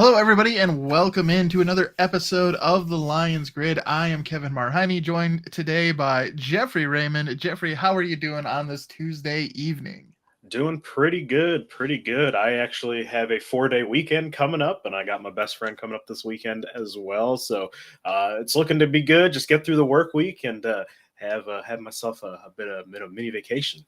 Hello, everybody, and welcome into another episode of the Lions Grid. I am Kevin Marheine, joined today by Jeffrey Raymond. Jeffrey, how are you doing on this Tuesday evening? Doing pretty good, pretty good. I actually have a 4-day weekend coming up, and I got my best friend coming up this weekend as well. So it's looking to be good. Just get through the work week and have myself a bit of mini vacation.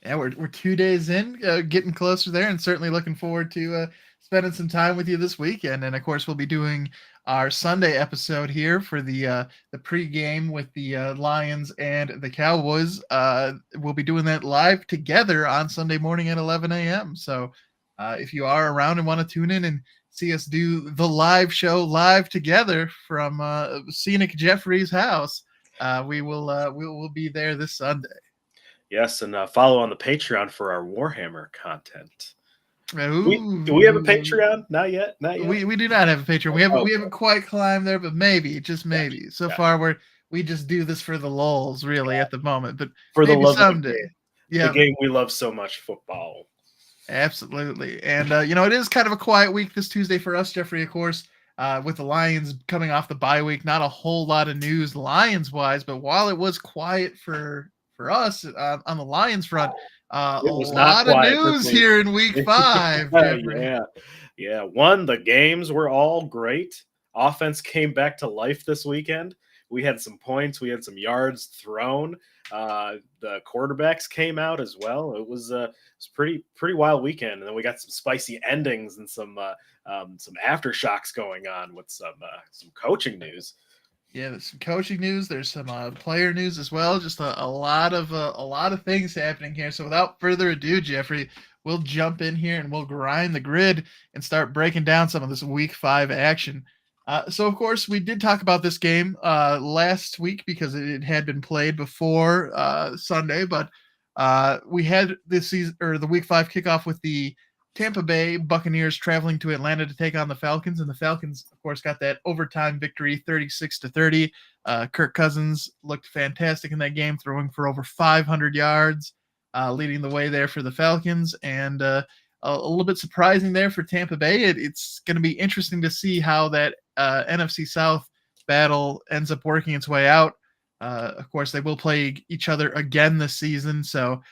Yeah, we're 2 days in, getting closer there, and certainly looking forward to spending some time with you this weekend. And of course, we'll be doing our Sunday episode here for the pregame with the Lions and the Cowboys. We'll be doing that live together on Sunday morning at 11 a.m. So if you are around and want to tune in and see us do the live show live together from scenic Jeffrey's house, we will be there this Sunday. Yes, and follow on the Patreon for our Warhammer content. Do we have a Ooh. Patreon? Not yet. Not yet. We do not have a Patreon. We Okay. haven't quite climbed there, but maybe, just Gotcha. maybe. So Gotcha. far we just do this for the lulz, really, at the moment. But For the maybe love of the someday. game, the Yeah, game we love so much, football. absolutely. And it is kind of a quiet week this Tuesday for us, Jeffrey, of course. With the Lions coming off the bye week, not a whole lot of news Lions wise, but while it was quiet for us on the Lions front, a It was not lot of quiet this news week. here in week five, Jeffrey. Yeah. Yeah. One, the games were all great. Offense came back to life this weekend. We had some points, we had some yards thrown. The quarterbacks came out as well. It was pretty wild weekend, and then we got some spicy endings and some aftershocks going on with some coaching news. Yeah, there's some coaching news. There's some player news as well. Just a lot of things happening here. So without further ado, Jeffrey, we'll jump in here and we'll grind the grid and start breaking down some of this Week 5 action. So of course we did talk about this game last week because it had been played before Sunday, but we had this season or the Week 5 kickoff with the Tampa Bay Buccaneers traveling to Atlanta to take on the Falcons, and the Falcons, of course, got that overtime victory, 36-30. Kirk Cousins looked fantastic in that game, throwing for over 500 yards, leading the way there for the Falcons, and a little bit surprising there for Tampa Bay. It's going to be interesting to see how that NFC South battle ends up working its way out. Of course, they will play each other again this season, so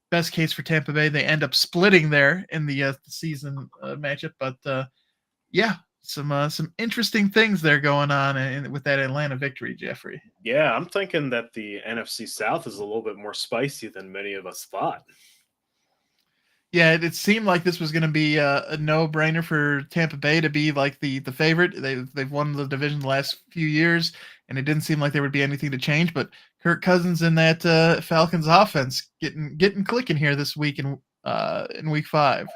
best case for Tampa Bay, they end up splitting there in the season matchup. But yeah, some interesting things there going on with that Atlanta victory, Jeffrey. Yeah, I'm thinking that the NFC South is a little bit more spicy than many of us thought. Yeah, it seemed like this was going to be a no-brainer for Tampa Bay to be like the favorite. They've won the division the last few years, and it didn't seem like there would be anything to change. But Kirk Cousins in that Falcons offense getting clicking here this week in Week 5.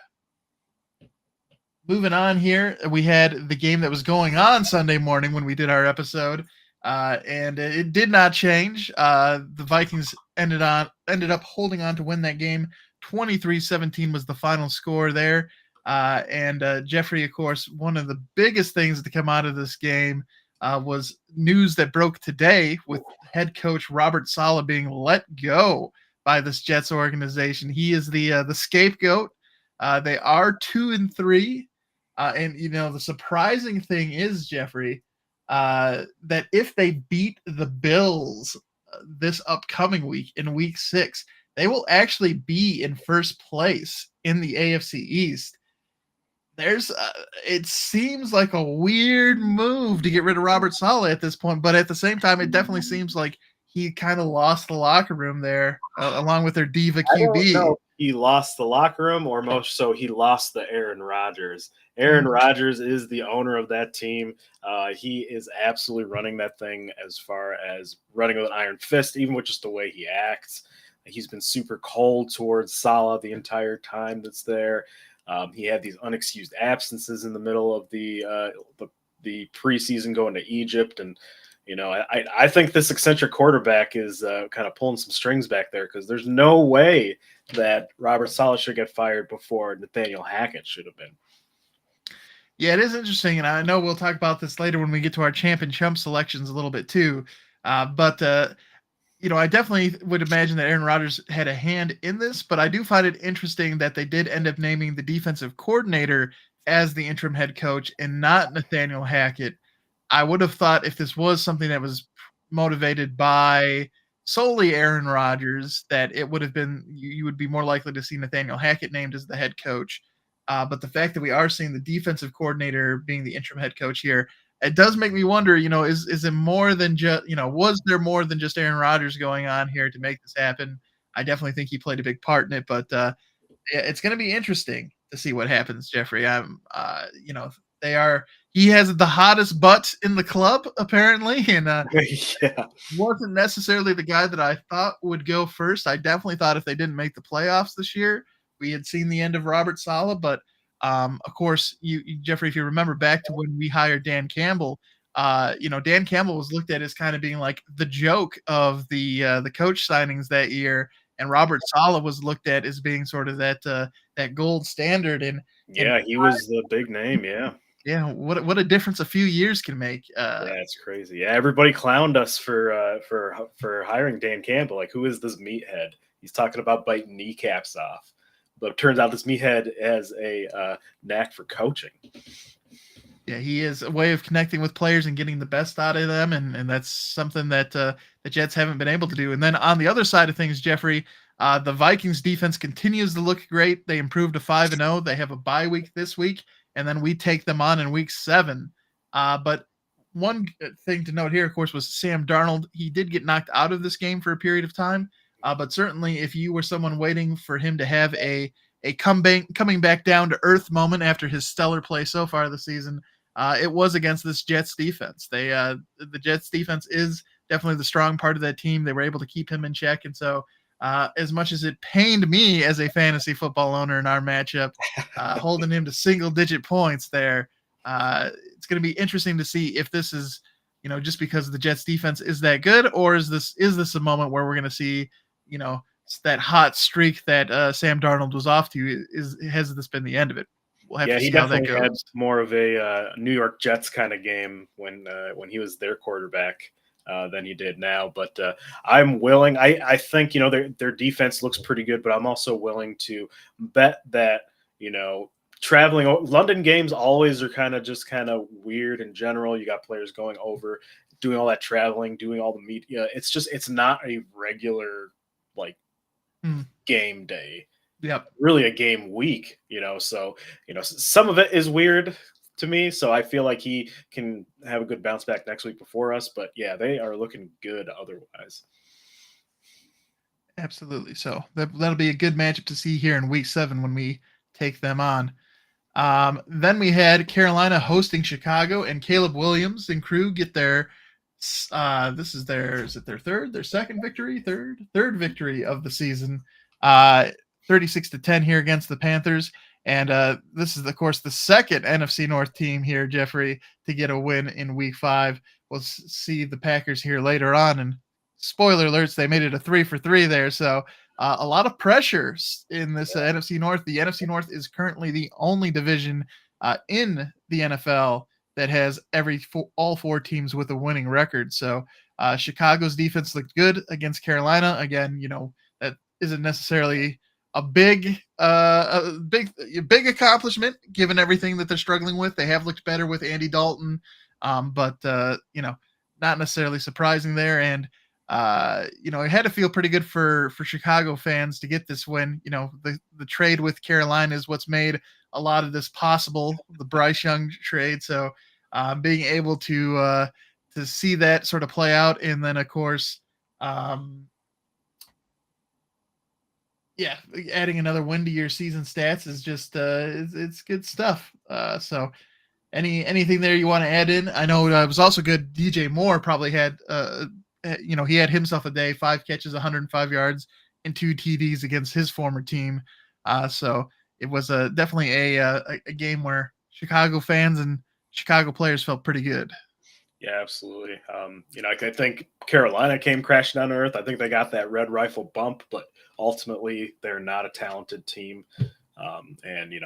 Moving on here, we had the game that was going on Sunday morning when we did our episode, and it did not change. The Vikings ended up holding on to win that game. 23-17 was the final score there. And Jeffrey, of course, one of the biggest things to come out of this game was news that broke today with head coach Robert Saleh being let go by this Jets organization. He is the scapegoat. They are 2-3. And the surprising thing is, Jeffrey, that if they beat the Bills this upcoming week in Week 6, they will actually be in first place in the AFC East. It seems like a weird move to get rid of Robert Saleh at this point, but at the same time, it definitely seems like he kind of lost the locker room there, along with their diva I don't QB. know if he lost the locker room or most so he lost the Aaron Rodgers. Aaron Mm. Rodgers is the owner of that team. He is absolutely running that thing as far as running with an iron fist, even with just the way he acts. He's been super cold towards Salah the entire time that's there. He had these unexcused absences in the middle of the preseason going to Egypt, and I think this eccentric quarterback is kind of pulling some strings back there because there's no way that Robert Saleh should get fired before Nathaniel Hackett should have been. Yeah, it is interesting, and I know we'll talk about this later when we get to our champ and chump selections a little bit too. But I definitely would imagine that Aaron Rodgers had a hand in this, but I do find it interesting that they did end up naming the defensive coordinator as the interim head coach and not Nathaniel Hackett. I would have thought if this was something that was motivated by solely Aaron Rodgers, that it would have been you would be more likely to see Nathaniel Hackett named as the head coach. But the fact that we are seeing the defensive coordinator being the interim head coach here, it does make me wonder. Is it more than just was there more than just Aaron Rodgers going on here to make this happen? I definitely think he played a big part in it, but yeah, it's going to be interesting to see what happens, Jeffrey. They are. He has the hottest butt in the club, apparently, and Yeah. wasn't necessarily the guy that I thought would go first. I definitely thought if they didn't make the playoffs this year, we had seen the end of Robert Saleh. But of course, Jeffrey, if you remember back to when we hired Dan Campbell, Dan Campbell was looked at as kind of being like the joke of the coach signings that year, and Robert Saleh was looked at as being sort of that gold standard. And Yeah, he was the big name. Yeah. yeah, what a difference a few years can make. Yeah, it's crazy. Yeah, everybody clowned us for hiring Dan Campbell. Like, who is this meathead? He's talking about biting kneecaps off, but it turns out this meathead has a knack for coaching. Yeah, he is a way of connecting with players and getting the best out of them, and that's something that the Jets haven't been able to do. And then on the other side of things, Jeffrey, the Vikings defense continues to look great. They improved to 5-0. They have a bye week this week, and then we take them on in week 7. But one thing to note here, of course, was Sam Darnold. He did get knocked out of this game for a period of time, but certainly if you were someone waiting for him to have a coming back down to earth moment after his stellar play so far this season, it was against this Jets defense. The Jets defense is definitely the strong part of that team. They were able to keep him in check, and so as much as it pained me as a fantasy football owner in our matchup, holding him to single-digit points there, it's going to be interesting to see if this is just because the Jets defense is that good, or is this a moment where we're going to see that hot streak that Sam Darnold was off to? Has this been the end of it? We'll have to He see how that definitely had goes. more of a New York Jets kind of game when he was their quarterback than he did now. But I'm willing. I think their defense looks pretty good, but I'm also willing to bet that traveling London games always are kind of weird in general. You got players going over, doing all that traveling, doing all the media. It's not a regular like game day. Yep. Really a game week, so some of it is weird to me, so I feel like he can have a good bounce back next week before us, but yeah, they are looking good otherwise. Absolutely. So that'll be a good matchup to see here in week 7 when we take them on. Then we had Carolina hosting Chicago, and Caleb Williams and crew get their this is their second victory, third victory of the season. 36-10 here against the Panthers. And this is, of course, the second NFC North team here, Jeffrey, to get a win in week 5. We'll see the Packers here later on. And spoiler alerts, they made it a 3-for-3 there. So a lot of pressure in this NFC North. The NFC North is currently the only division in the NFL that has all 4 teams with a winning record. So Chicago's defense looked good against Carolina. Again, that isn't necessarily a big accomplishment given everything that they're struggling with. They have looked better with Andy Dalton, but not necessarily surprising there. And it had to feel pretty good for Chicago fans to get this win. The trade with Carolina is what's made a lot of this possible, the Bryce Young trade. So being able to see that sort of play out, and then of course, adding another win to your season stats is just it's good stuff. So anything there you want to add in? I know it was also good. DJ Moore probably had he had himself a day, 5 catches, 105 yards, and 2 TDs against his former team. So it was definitely a game where Chicago fans and Chicago players felt pretty good. Yeah, absolutely. I think Carolina came crashing down to earth. I think they got that red rifle bump, but ultimately they're not a talented team. And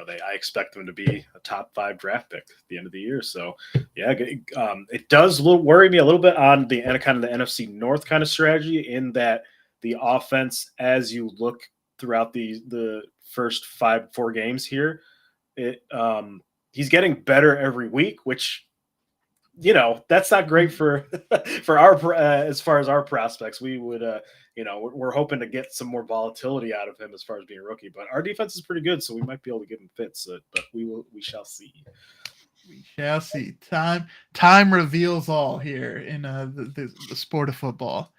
I expect them to be a top 5 draft pick at the end of the year. So yeah, it does worry me a little bit on the kind of the NFC North kind of strategy, in that the offense, as you look throughout the first 4 games here, he's getting better every week, which that's not great for for our as far as our prospects. We would we're hoping to get some more volatility out of him as far as being a rookie, but our defense is pretty good, so we might be able to give him fits, but we shall see. We shall see. Time reveals all here in the sport of football.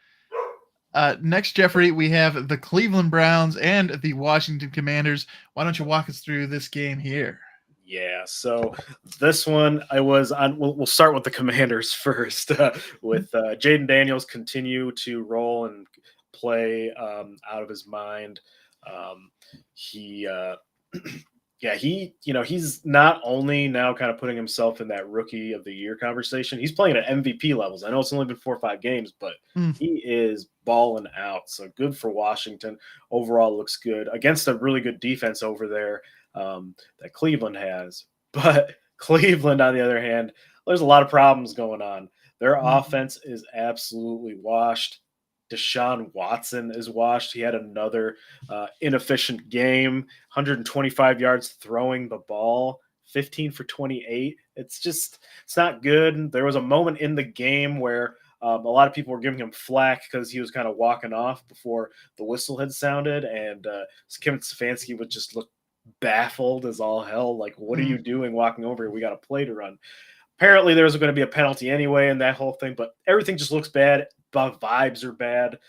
Next, Jeffrey, we have the Cleveland Browns and the Washington Commanders. Why don't you walk us through this game here? Yeah, so this one I was on. We'll start with the Commanders first. With Jaden Daniels continue to roll and play out of his mind. He yeah, he's not only now kind of putting himself in that rookie of the year conversation, he's playing at MVP levels. I know it's only been 4 or 5 games, but he is balling out. So good for Washington. Overall looks good against a really good defense over there that Cleveland has. But Cleveland, on the other hand, there's a lot of problems going on. Their offense is absolutely washed. Deshaun Watson is washed. He had another inefficient game, 125 yards throwing the ball, 15 for 28. It's not good. There was a moment in the game where a lot of people were giving him flack because he was kind of walking off before the whistle had sounded, and Kevin Stefanski would just look baffled as all hell. Like, what are you doing walking over here? We got a play to run. Apparently there was going to be a penalty anyway and that whole thing, but everything just looks bad. The vibes are bad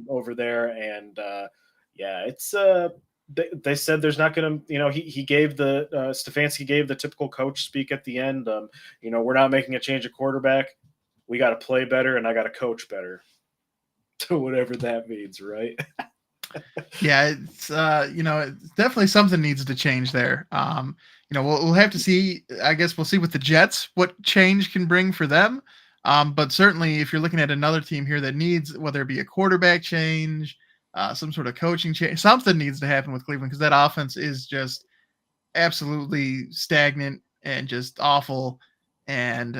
over there. And it's they said there's not going to, he gave the Stefanski gave the typical coach speak at the end. We're not making a change at quarterback. We got to play better and I got to coach better. So whatever that means, right? Yeah, it's it's definitely something needs to change there. We'll have to see. I guess we'll see with the Jets what change can bring for them. But certainly, if you're looking at another team here that needs, whether it be a quarterback change, some sort of coaching change, something needs to happen with Cleveland, because that offense is just absolutely stagnant and just awful. And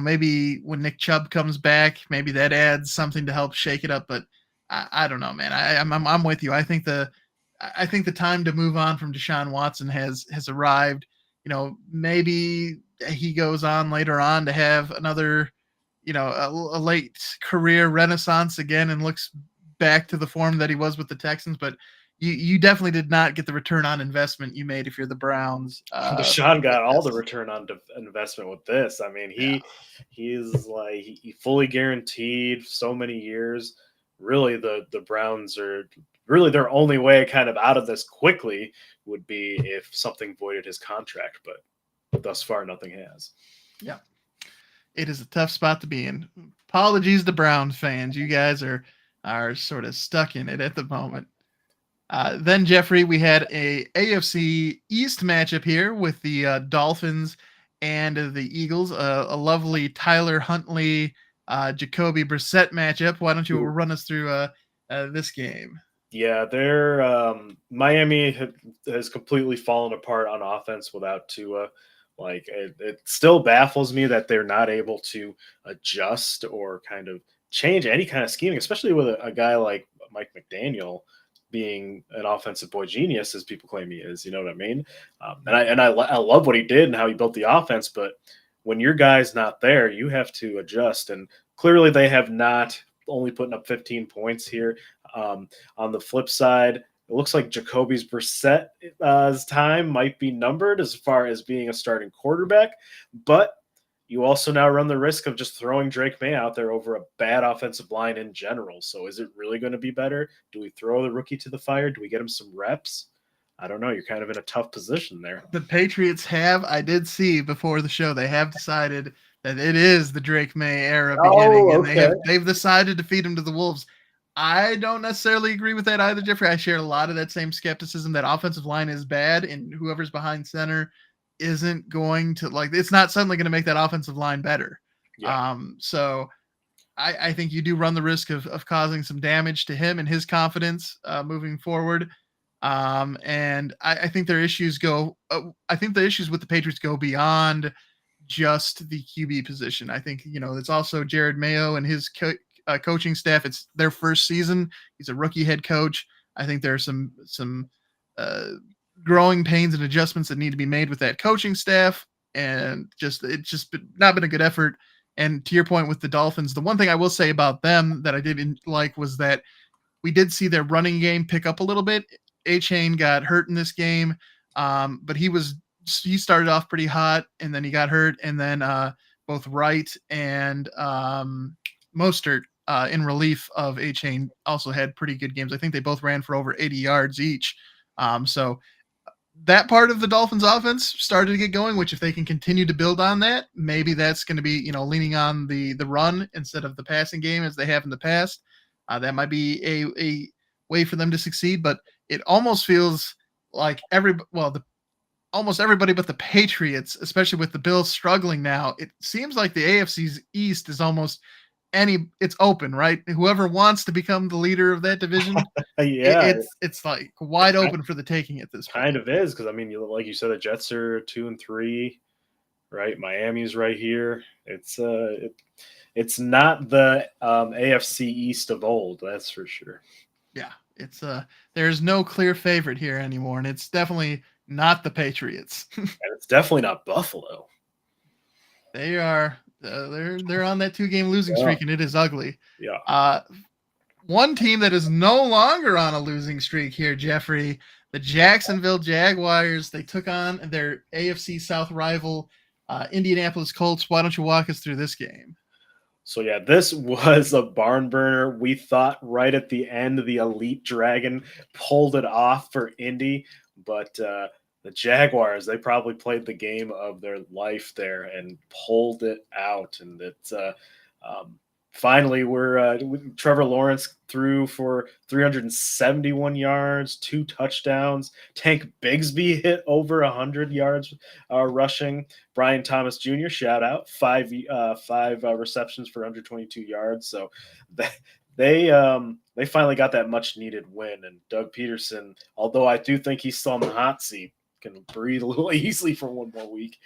maybe when Nick Chubb comes back, maybe that adds something to help shake it up. But I don't know, man. I'm with you. I think the time to move on from Deshaun Watson has arrived. Maybe he goes on later on to have another, a late career renaissance again and looks back to the form that he was with the Texans. But you definitely did not get the return on investment you made if you're the Browns. Deshaun got all the return on investment with this. I mean, he's like he fully guaranteed so many years. Really, the Browns are really their only way kind of out of this quickly would be if something voided his contract, but thus far nothing has. Yeah. It is a tough spot to be in. Apologies to Browns fans. You guys are sort of stuck in it at the moment. Then, Jeffrey, we had a AFC East matchup here with the Dolphins and the Eagles. A lovely Tyler Huntley, Jacoby Brissett matchup. Why don't you run us through this game? Yeah, they're Miami has completely fallen apart on offense without Tua. Like it still baffles me that they're not able to adjust or kind of change any kind of scheming, especially with a guy like Mike McDaniel being an offensive boy genius, as people claim he is. You know what I mean? And I love what he did and how he built the offense. But when your guy's not there, you have to adjust. And clearly, they have not. Only putting up 15 points here. On the flip side, it looks like Jacoby Brissett's time might be numbered as far as being a starting quarterback, but you also now run the risk of just throwing Drake May out there over a bad offensive line in general. So is it really going to be better? Do we throw the rookie to the fire? Do we get him some reps? I don't know. You're kind of in a tough position there. The Patriots I did see before the show, they have decided that it is the Drake May era beginning, and they've decided to feed him to the Wolves. I don't necessarily agree with that either, Jeffrey. I share a lot of that same skepticism that offensive line is bad, and whoever's behind center isn't going to it's not suddenly going to make that offensive line better. Yeah. So I think you do run the risk of causing some damage to him and his confidence moving forward. And I think their issues go. I think the issues with the Patriots go beyond just the QB position. I think it's also Jared Mayo and his coaching staff. It's their first season. He's a rookie head coach. I think there are some uh, growing pains and adjustments that need to be made with that coaching staff, and it's just not been a good effort. And to your point with the Dolphins, the one thing I will say about them that I didn't like was that we did see their running game pick up a little bit. A-Chain got hurt in this game, but he started off pretty hot, and then he got hurt, and then both Wright and Mostert in relief of A-Chain also had pretty good games. I think they both ran for over 80 yards each. So that part of the Dolphins offense started to get going, which if they can continue to build on that, maybe that's going to be, leaning on the run instead of the passing game as they have in the past. That might be a way for them to succeed, but it almost feels like almost everybody but the Patriots, especially with the Bills struggling now, it seems like the AFC's East is almost it's open, right? Whoever wants to become the leader of that division, Yeah, it's like wide open for the taking at this point. kind of is because I mean, like you said, the Jets are 2-3, right? Miami's right here. It's not the AFC East of old, that's for sure. Yeah, it's there's no clear favorite here anymore, and it's definitely not the Patriots. And it's definitely not Buffalo. They are they're on that 2-game losing streak, and it is ugly. Yeah. One team that is no longer on a losing streak here, Jeffrey, the Jacksonville Jaguars. They took on their AFC South rival, Indianapolis Colts. Why don't you walk us through this game? So yeah, this was a barn burner. We thought right at the end the Elite Dragon pulled it off for Indy, but the Jaguars, they probably played the game of their life there and pulled it out. And it's finally Trevor Lawrence threw for 371 yards, 2 touchdowns. Tank Bigsby hit over 100 yards rushing. Brian Thomas Jr. shout out 5 receptions for 122 yards. So they finally got that much needed win. And Doug Peterson, although I do think he's still on the hot seat, can breathe a little easily for one more week.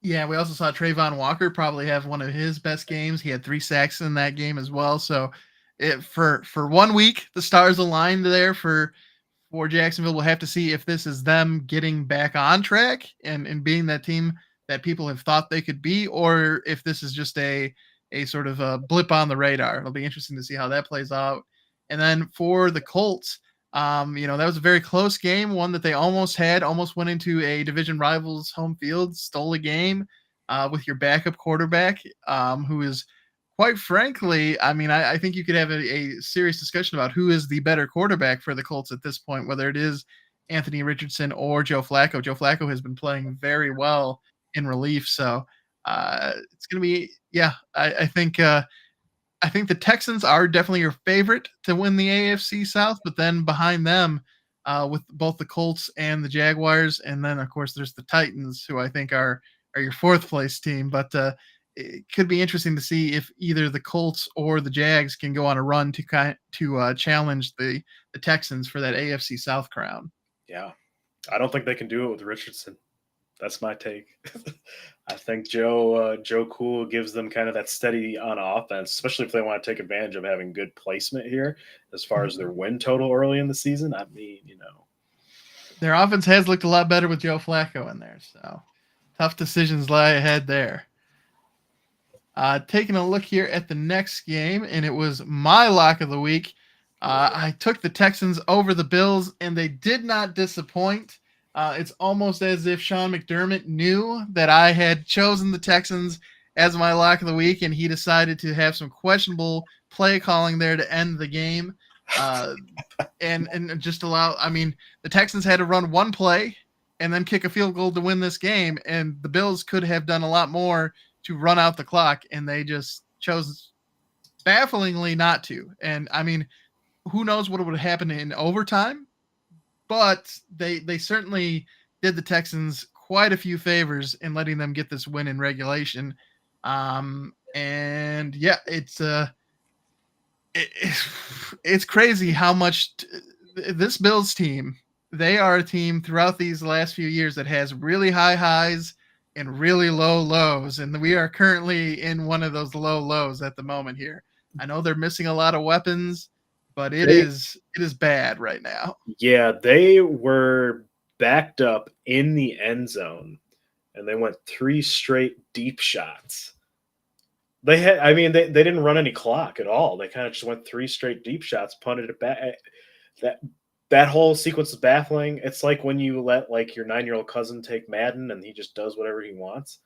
Yeah, we also saw Trayvon Walker probably have one of his best games. He had 3 sacks in that game as well. So for 1 week, the stars aligned there for Jacksonville. We'll have to see if this is them getting back on track and being that team that people have thought they could be, or if this is just a sort of a blip on the radar. It'll be interesting to see how that plays out. And then for the Colts, that was a very close game, one that they almost went into a division rival's home field, stole a game with your backup quarterback, who is, quite frankly, I think you could have a serious discussion about who is the better quarterback for the Colts at this point, whether it is Anthony Richardson or Joe Flacco. Joe Flacco has been playing very well in relief, so it's going to be, I think the Texans are definitely your favorite to win the AFC South, but then behind them, with both the Colts and the Jaguars, and then of course there's the Titans, who I think are your 4th place team. But it could be interesting to see if either the Colts or the Jags can go on a run to challenge the Texans for that AFC South crown. Yeah, I don't think they can do it with Richardson. That's my take. I think Joe Cool gives them kind of that steady on offense, especially if they want to take advantage of having good placement here as far as their win total early in the season. I mean, their offense has looked a lot better with Joe Flacco in there, so tough decisions lie ahead there. Taking a look here at the next game, and it was my lock of the week. I took the Texans over the Bills, and they did not disappoint. It's almost as if Sean McDermott knew that I had chosen the Texans as my lock of the week, and he decided to have some questionable play calling there to end the game. And just allow, the Texans had to run one play and then kick a field goal to win this game, and the Bills could have done a lot more to run out the clock, and they just chose bafflingly not to. And who knows what would have happened in overtime? But they certainly did the Texans quite a few favors in letting them get this win in regulation. And yeah, it's crazy how much this Bills team, they are a team throughout these last few years that has really high highs and really low lows, and we are currently in one of those low lows at the moment here. I know they're missing a lot of weapons, but They it is bad right now. Yeah, they were backed up in the end zone and they went three straight deep shots. They didn't run any clock at all. They kind of just went three straight deep shots, punted it back. That that whole sequence is baffling. It's like when you let like your 9-year-old cousin take Madden and he just does whatever he wants.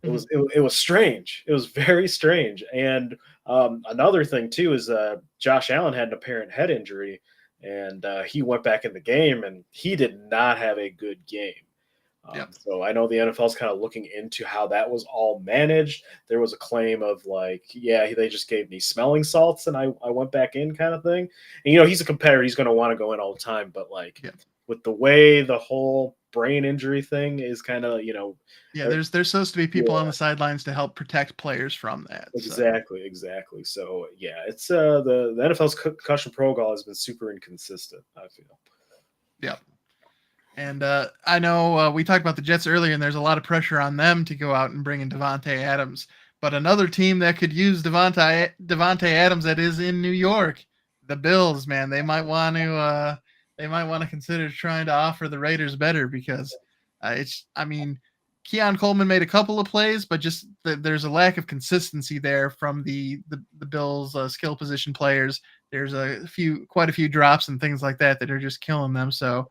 Mhm. It was strange. It was very strange. And another thing too is Josh Allen had an apparent head injury, and he went back in the game, and he did not have a good game. Yep. So I know the NFL is kind of looking into how that was all managed. There was a claim of like, yeah, they just gave me smelling salts, and I went back in kind of thing. And he's a competitor; he's going to want to go in all the time. But like Yep. with the way the whole brain injury thing is kind of, Yeah, there's supposed to be people on yeah, the sidelines to help protect players from that. So exactly. So yeah, it's the NFL's concussion protocol has been super inconsistent, I feel. yep. And I know we talked about the Jets earlier, and there's a lot of pressure on them to go out and bring in Devontae Adams. But another team that could use Devontae Adams that is in New York, the Bills, man, they might want to consider trying to offer the Raiders better because I mean, Keon Coleman made a couple of plays, but just there's a lack of consistency there from the Bills skill position players. There's quite a few drops and things like that are just killing them. So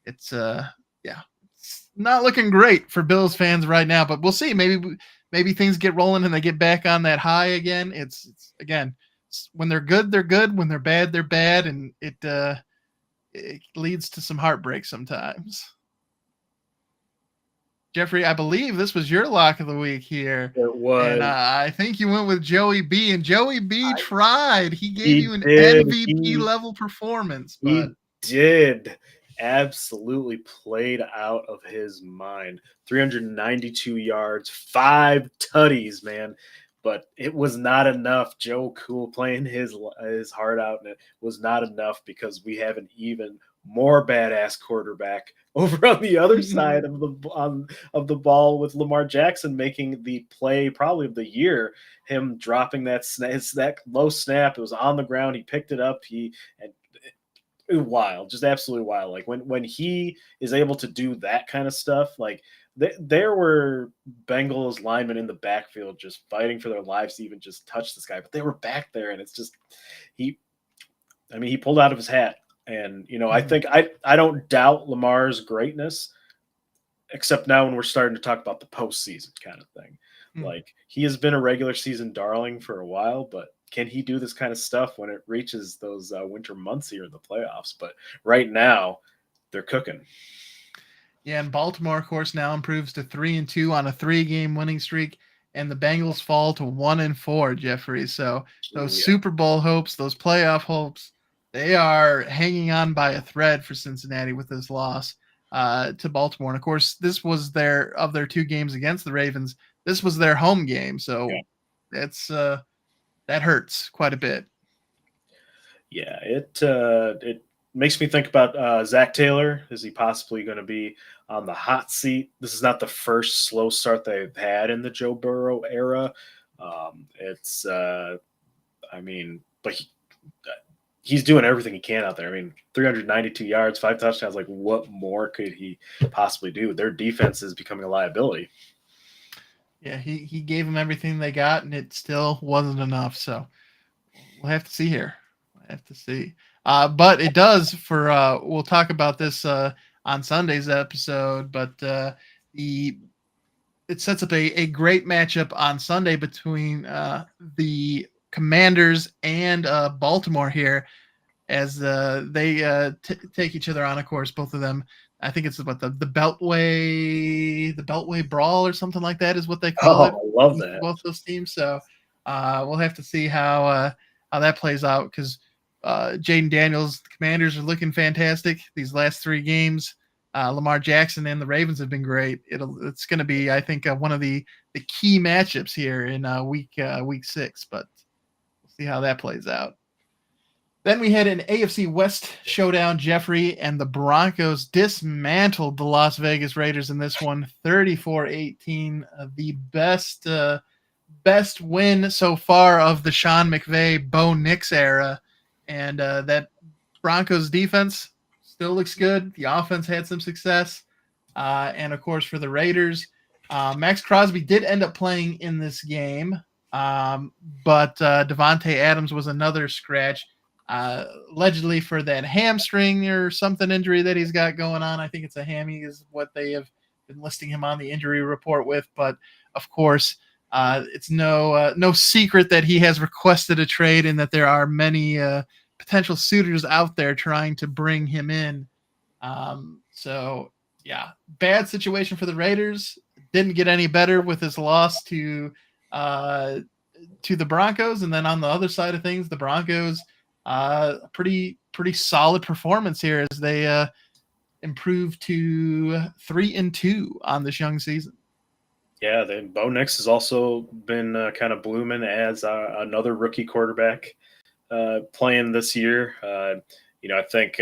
it's yeah, it's not looking great for Bills fans right now, but we'll see. Maybe things get rolling and they get back on that high again. It's again, when they're good, they're good. When they're bad, they're bad, and it leads to some heartbreak sometimes. Jeffrey, I believe this was your lock of the week here. It And was I think you went with Joey B. And Joey B tried. He gave he you an did MVP level performance, but he did absolutely played out of his mind. 392 yards, 5 tutties, man. But it was not enough. Joe Cool playing his heart out, and it was not enough because we have an even more badass quarterback over on the other side of the ball with Lamar Jackson making the play probably of the year. Him dropping that low snap. It was on the ground. He picked it up. And wild, just absolutely wild. Like when he is able to do that kind of stuff, like there were Bengals linemen in the backfield just fighting for their lives to even just touch this guy, but they were back there, and it's just he. I mean, he pulled out of his hat, and I think I don't doubt Lamar's greatness, except now when we're starting to talk about the postseason kind of thing. Like he has been a regular season darling for a while, but can he do this kind of stuff when it reaches those winter months here in the playoffs? But right now, they're cooking. Yeah, and Baltimore, of course, now improves to 3-2 on a 3-game winning streak, and the Bengals fall to 1-4. Jeffrey, so those Ooh, yeah. Super Bowl hopes, those playoff hopes, they are hanging on by a thread for Cincinnati with this loss to Baltimore. And of course, this was their 2 games against the Ravens. This was their home game, so it's that hurts quite a bit. Yeah, it makes me think about Zach Taylor. Is he possibly going to be on the hot seat? This is not the first slow start they've had in the Joe Burrow era. I mean, but he's doing everything he can out there. I mean, 392 yards, 5 touchdowns. Like, what more could he possibly do? Their defense is becoming a liability. Yeah, he gave them everything they got, and it still wasn't enough. So we'll have to see here. We'll have to see. But it does for we'll talk about this on Sunday's episode, but it sets up a great matchup on Sunday between the Commanders and Baltimore here as they take each other on. Of course, both of them. I think it's what the Beltway Brawl or something like that is what they call it. I love that. Both those teams. So we'll have to see how that plays out because Jaden Daniels, the Commanders are looking fantastic these last 3 games. Lamar Jackson and the Ravens have been great. It's going to be, I think, one of the key matchups here in week 6. But we'll see how that plays out. Then we had an AFC West showdown, Jeffrey, and the Broncos dismantled the Las Vegas Raiders in this one, 34-18. The best win so far of the Sean McVay, Bo Nix era. And that Broncos defense still looks good. The offense had some success. And of course, for the Raiders, Max Crosby did end up playing in this game, but Devontae Adams was another scratch, allegedly for that hamstring or something injury that he's got going on. I think it's a hammy, is what they have been listing him on the injury report with. But of course, it's no secret that he has requested a trade and that there are many potential suitors out there trying to bring him in. So yeah, bad situation for the Raiders. Didn't get any better with his loss to the Broncos, and then on the other side of things, the Broncos pretty solid performance here as they improved to 3-2 on this young season. Yeah, then Bo Nix has also been kind of blooming as another rookie quarterback playing this year. I think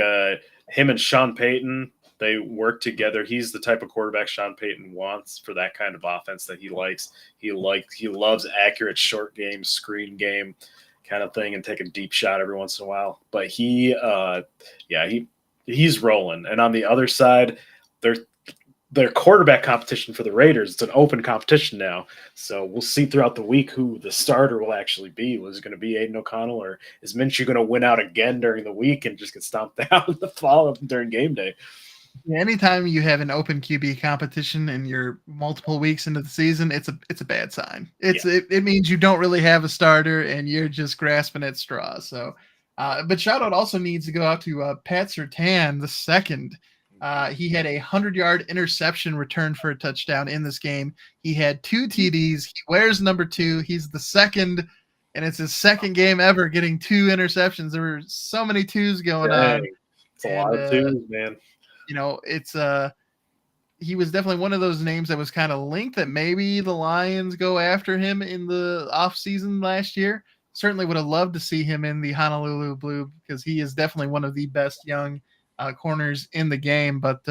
him and Sean Payton, they work together. He's the type of quarterback Sean Payton wants for that kind of offense that he likes. He loves accurate short game, screen game kind of thing, and take a deep shot every once in a while. But he's rolling. And on the other side, their quarterback competition for the Raiders, it's an open competition now. So we'll see throughout the week who the starter will actually be. Was it going to be Aiden O'Connell, or is Minshew going to win out again during the week and just get stomped out in the fall during game day? Yeah, anytime you have an open QB competition and you're multiple weeks into the season, it's a bad sign. It means you don't really have a starter and you're just grasping at straws. So, but shout out also needs to go out to Pat Surtain the second. He had a 100-yard interception return for a touchdown in this game. He had 2 TDs. He wears number 2. He's the second, and it's his second game ever getting 2 interceptions. There were so many 2s going on. It's a lot of 2s, man. It's he was definitely one of those names that was kind of linked that maybe the Lions go after him in the offseason last year. Certainly would have loved to see him in the Honolulu Blue because he is definitely one of the best young corners in the game. But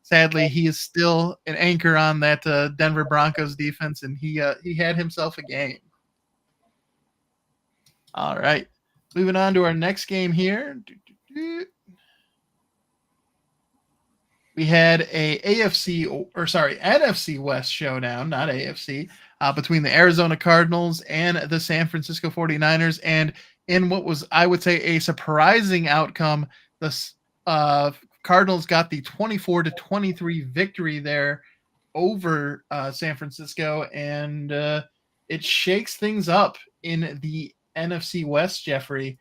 sadly, he is still an anchor on that Denver Broncos defense, and he had himself a game. All right, moving on to our next game here. We had a NFC West showdown, not AFC, between the Arizona Cardinals and the San Francisco 49ers. And in what was, I would say, a surprising outcome, the Cardinals got the 24-23 victory there over San Francisco. And it shakes things up in the NFC West, Jeffrey.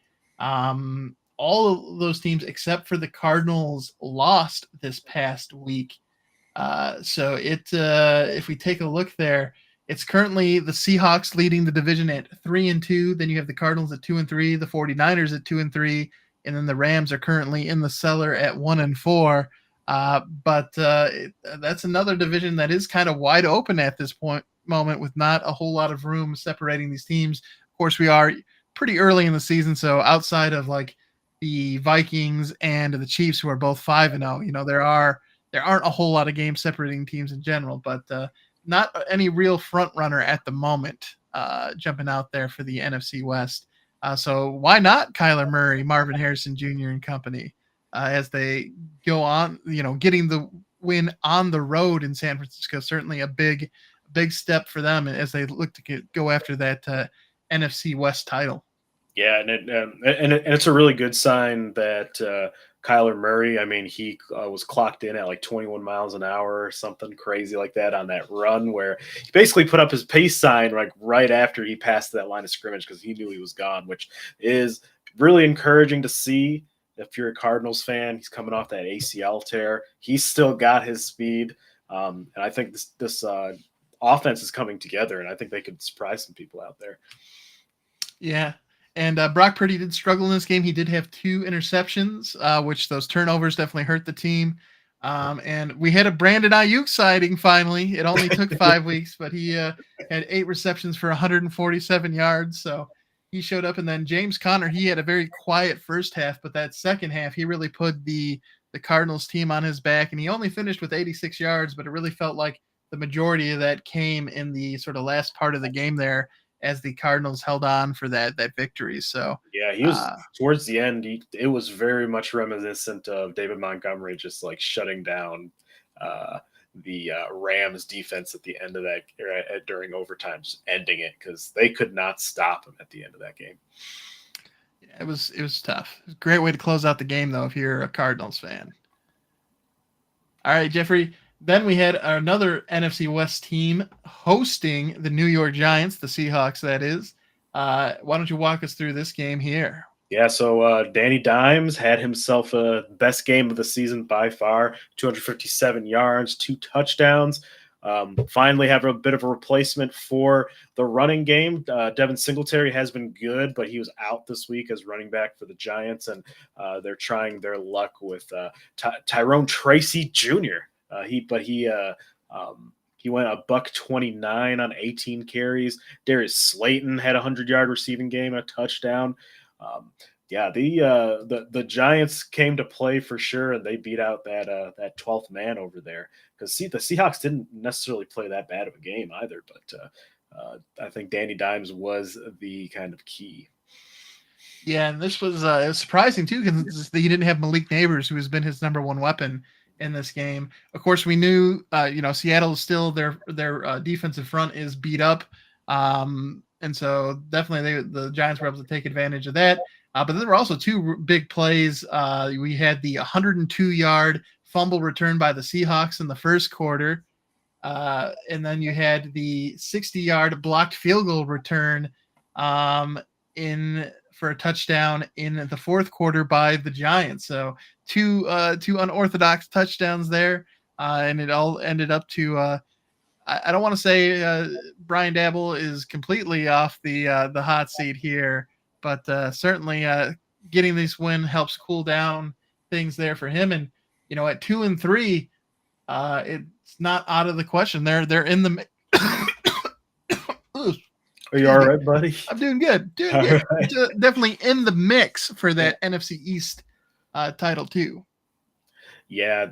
All of those teams except for the Cardinals lost this past week. So if we take a look there, it's currently the Seahawks leading the division at 3-2. Then you have the Cardinals at 2-3, the 49ers at 2-3, and then the Rams are currently in the cellar at 1-4. But that's another division that is kind of wide open at this moment with not a whole lot of room separating these teams. Of course, we are pretty early in the season, so outside of like the Vikings and the Chiefs, who are both 5-0, there aren't a whole lot of games separating teams in general, but not any real front runner at the moment jumping out there for the NFC West. So why not Kyler Murray, Marvin Harrison Jr. and company as they go on, getting the win on the road in San Francisco, certainly a big step for them as they look to go after that NFC West title. Yeah, and it's a really good sign that Kyler Murray, I mean, he was clocked in at like 21 miles an hour or something crazy like that on that run where he basically put up his pace sign like right after he passed that line of scrimmage because he knew he was gone, which is really encouraging to see. If you're a Cardinals fan, he's coming off that ACL tear. He's still got his speed, and I think this offense is coming together, and I think they could surprise some people out there. Yeah. And Brock Purdy did struggle in this game. He did have 2 interceptions, which those turnovers definitely hurt the team. And we had a Brandon Ayuk sighting finally. It only took 5 weeks, but he had 8 receptions for 147 yards. So he showed up, and then James Conner, he had a very quiet first half, but that second half, he really put the Cardinals team on his back, and he only finished with 86 yards, but it really felt like the majority of that came in the sort of last part of the game there as the Cardinals held on for that victory. So Yeah, he was towards the end. It was very much reminiscent of David Montgomery just like shutting down the Rams defense at the end of that during overtime, just ending it because they could not stop him at the end of that game. Yeah, it was tough. It was a great way to close out the game, though, if you're a Cardinals fan. All right, Jeffrey. Then we had another NFC West team hosting the New York Giants, the Seahawks, that is. Why don't you walk us through this game here? Yeah, so Danny Dimes had himself a best game of the season by far, 257 yards, 2 touchdowns. Finally have a bit of a replacement for the running game. Devin Singletary has been good, but he was out this week as running back for the Giants, and they're trying their luck with Tyrone Tracy Jr. He went $129 on 18 carries. Darius Slayton had a 100-yard receiving game, a touchdown. The Giants came to play for sure, and they beat out that 12th man over there because the Seahawks didn't necessarily play that bad of a game either. But I think Danny Dimes was the kind of key. Yeah, and this was it was surprising too because he didn't have Malik Neighbors, who has been his number one weapon in this game. Of course, we knew Seattle is still their defensive front is beat up, and so definitely the Giants were able to take advantage of that. But then there were also 2 big plays. We had the 102-yard fumble return by the Seahawks in the first quarter, and then you had the 60-yard blocked field goal return for a touchdown in the fourth quarter by the Giants. So two unorthodox touchdowns there, and it all ended up to I don't want to say Brian Dabble is completely off the hot seat here, but certainly getting this win helps cool down things there for him. And at 2-3, it's not out of the question. They're in the. Are you all right, buddy? I'm doing good. Good. Right. Definitely in the mix for that NFC East title too. Yeah,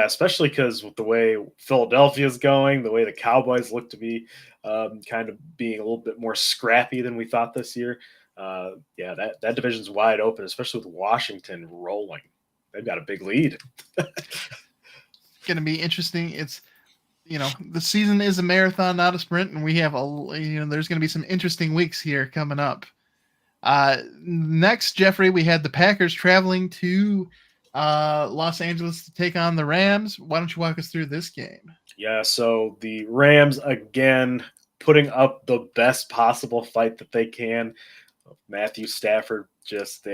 especially because with the way Philadelphia's going, the way the Cowboys look to be kind of being a little bit more scrappy than we thought this year. That division's wide open, especially with Washington rolling. They've got a big lead. Going to be interesting. It's the season is a marathon, not a sprint, and we have there's going to be some interesting weeks here coming up. Next, Jeffrey, we had the Packers traveling to Los Angeles to take on the Rams. Why don't you walk us through this game? Yeah, so the Rams again putting up the best possible fight that they can. Matthew Stafford just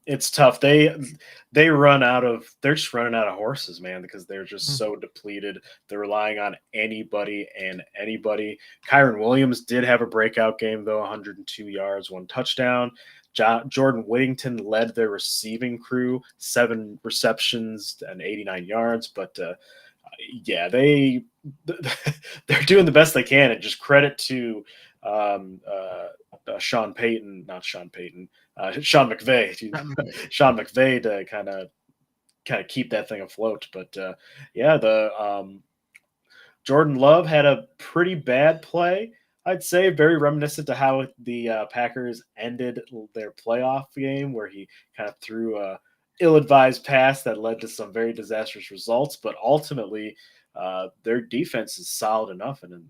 it's tough. They're just running out of horses, man, because they're just so depleted. They're relying on anybody and anybody. Kyron Williams did have a breakout game though, 102 yards, 1 touchdown. Jordan Whittington led their receiving crew, 7 receptions and 89 yards. But they're doing the best they can, and just credit to Sean McVay. Sean McVay to kind of keep that thing afloat. But Jordan Love had a pretty bad play, I'd say, very reminiscent to how the Packers ended their playoff game, where he kind of threw a ill-advised pass that led to some very disastrous results. But ultimately, their defense is solid enough, and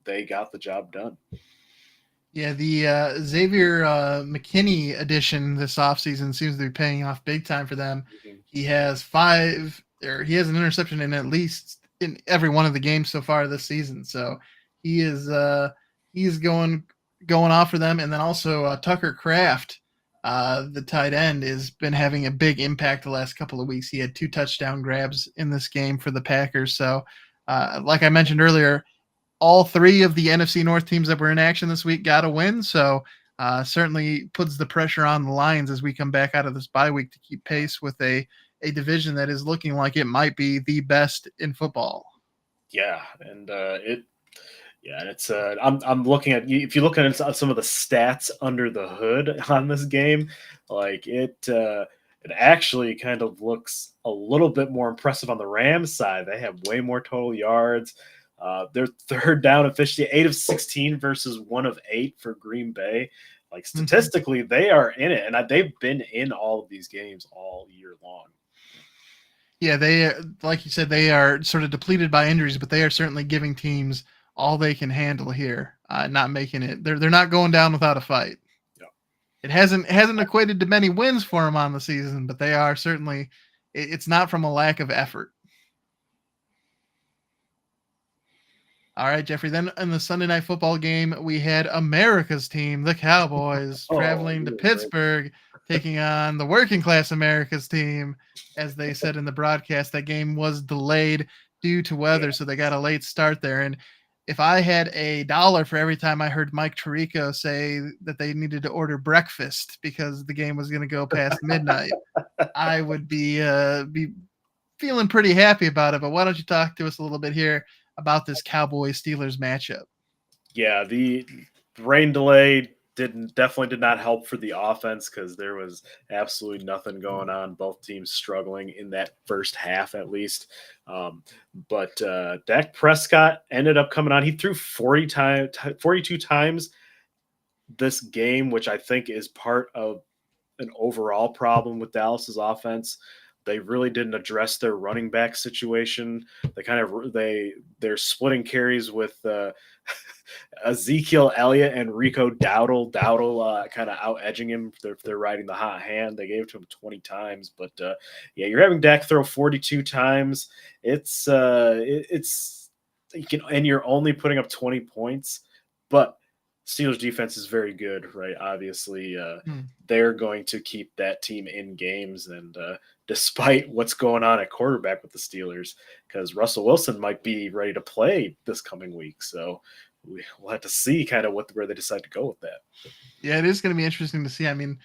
they got the job done. Yeah, the Xavier McKinney addition this offseason seems to be paying off big time for them. Mm-hmm. He has an interception in every one of the games so far this season. So he's going off for them. And then also Tucker Kraft, the tight end, has been having a big impact the last couple of weeks. He had 2 touchdown grabs in this game for the Packers. So like I mentioned earlier, all 3 of the NFC North teams that were in action this week got a win. So certainly puts the pressure on the Lions as we come back out of this bye week to keep pace with a division that is looking like it might be the best in football. Yeah, and Yeah, and it's I'm looking at, if you look at some of the stats under the hood on this game, like it actually kind of looks a little bit more impressive on the Rams side. They have way more total yards. Their third down efficiency, 8 of 16 versus 1 of 8 for Green Bay. Like Mhm. statistically, they are in it, and they've been in all of these games all year long. Yeah, they like you said, they are sort of depleted by injuries, but they are certainly giving teams all they can handle here. Not making it. They're not going down without a fight. Yeah. It hasn't equated to many wins for them on the season, but they are certainly. It's not from a lack of effort. All right, Jeffrey. Then in the Sunday night football game, we had America's team, the Cowboys, Oh, traveling to you were right. Pittsburgh, taking on the working class America's team. As they said in the broadcast, that game was delayed due to Yeah. weather, so they got a late start there. And if I had $1 for every time I heard Mike Tirico say that they needed to order breakfast because the game was going to go past midnight, I would be feeling pretty happy about it. But why don't you talk to us a little bit here about this Cowboys Steelers matchup? Yeah, the rain delay definitely did not help for the offense because there was absolutely nothing going on. Both teams struggling in that first half, at least. But Dak Prescott ended up coming on. He threw 42 times this game, which I think is part of an overall problem with Dallas's offense. They really didn't address their running back situation. They're splitting carries with Ezekiel Elliott and Rico Dowdle. Dowdle kind of out edging him. They're riding the hot hand. They gave it to him 20 times, but yeah, you're having Dak throw 42 times. It's you can, and you're only putting up 20 points, but Steelers defense is very good, right? Obviously, Hmm. they're going to keep that team in games, and despite what's going on at quarterback with the Steelers, because Russell Wilson might be ready to play this coming week, so we'll have to see kind of where they decide to go with that. Yeah, it is going to be interesting to see. I mean,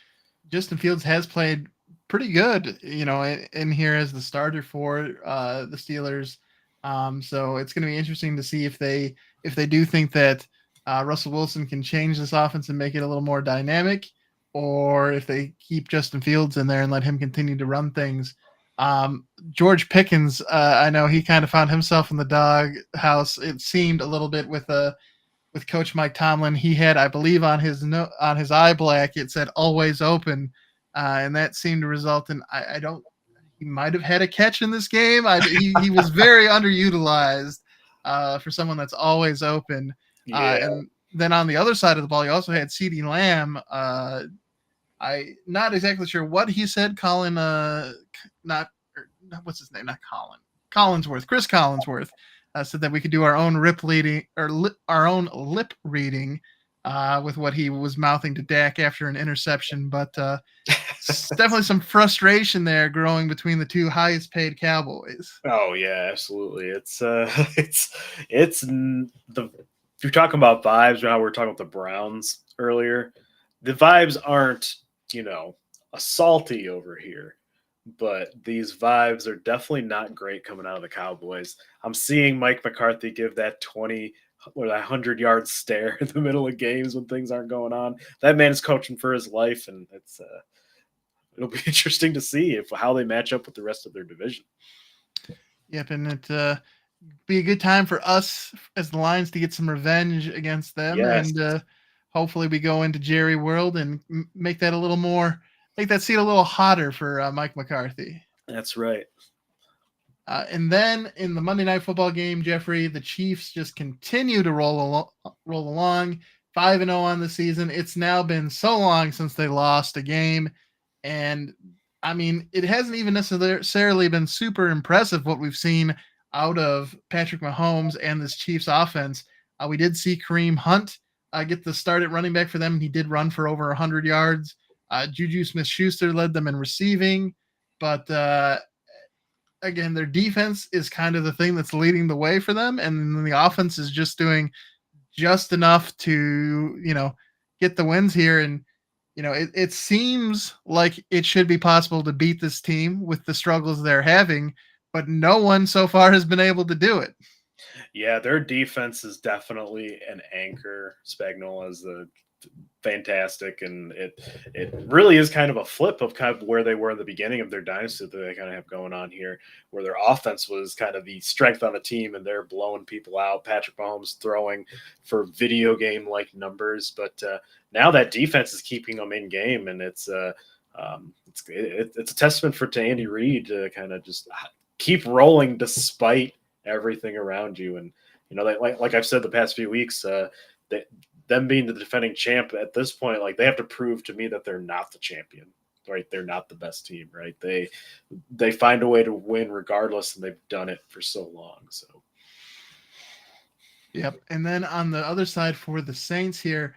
Justin Fields has played pretty good, in here as the starter for the Steelers. So it's going to be interesting to see if they do think that Russell Wilson can change this offense and make it a little more dynamic, or if they keep Justin Fields in there and let him continue to run things. George Pickens, I know he kind of found himself in the dog house. It seemed a little bit with Coach Mike Tomlin. He had, I believe, on his eye black, it said "always open," and that seemed to result in I don't. He might have had a catch in this game. He was very underutilized for someone that's always open. Yeah, And then on the other side of the ball, you also had CeeDee Lamb. I not exactly sure what he said. Not what's his name? Not Collinsworth. Chris Collinsworth said that we could do our own our own lip reading with what he was mouthing to Dak after an interception. But definitely some frustration there growing between the two highest paid Cowboys. oh yeah, absolutely. It's the if you're talking about vibes, how we were talking about the Browns earlier, the vibes aren't, salty over here, but these vibes are definitely not great coming out of the Cowboys. I'm seeing Mike McCarthy give that 20 or that 100-yard stare in the middle of games when things aren't going on. That man is coaching for his life, and it'll be interesting to see how they match up with the rest of their division. Yep, and it be a good time for us as the Lions to get some revenge against them, Yes, and hopefully we go into Jerry World and make that a little more, make that seat a little hotter for Mike McCarthy. that's right. And then in the Monday Night Football game, Jeffrey, the Chiefs just continue to roll along, 5-0 on the season. It's now been so long since they lost a game, and I mean, it hasn't even necessarily been super impressive what we've seen out of Patrick Mahomes and this Chiefs offense. We did see Kareem Hunt get the start at running back for them. He did run for over 100 yards. Juju Smith-Schuster led them in receiving, but again, their defense is kind of the thing that's leading the way for them, and the offense is just doing just enough to get the wins here. And it seems like it should be possible to beat this team with the struggles they're having, but no one so far has been able to do it. Yeah, their defense is definitely an anchor. Spagnuolo is the fantastic, and it really is kind of a flip of kind of where they were in the beginning of their dynasty that they kind of have going on here, where their offense was kind of the strength on the team, and they're blowing people out. Patrick Mahomes throwing for video game like numbers, but now that defense is keeping them in game, and it's a testament to Andy Reid to kind of just keep rolling despite everything around you. And like I've said the past few weeks, that them being the defending champ at this point, like they have to prove to me that they're not the champion, right? They're not the best team, right? They find a way to win regardless, and they've done it for so long. So, Yep. And then on the other side for the Saints here,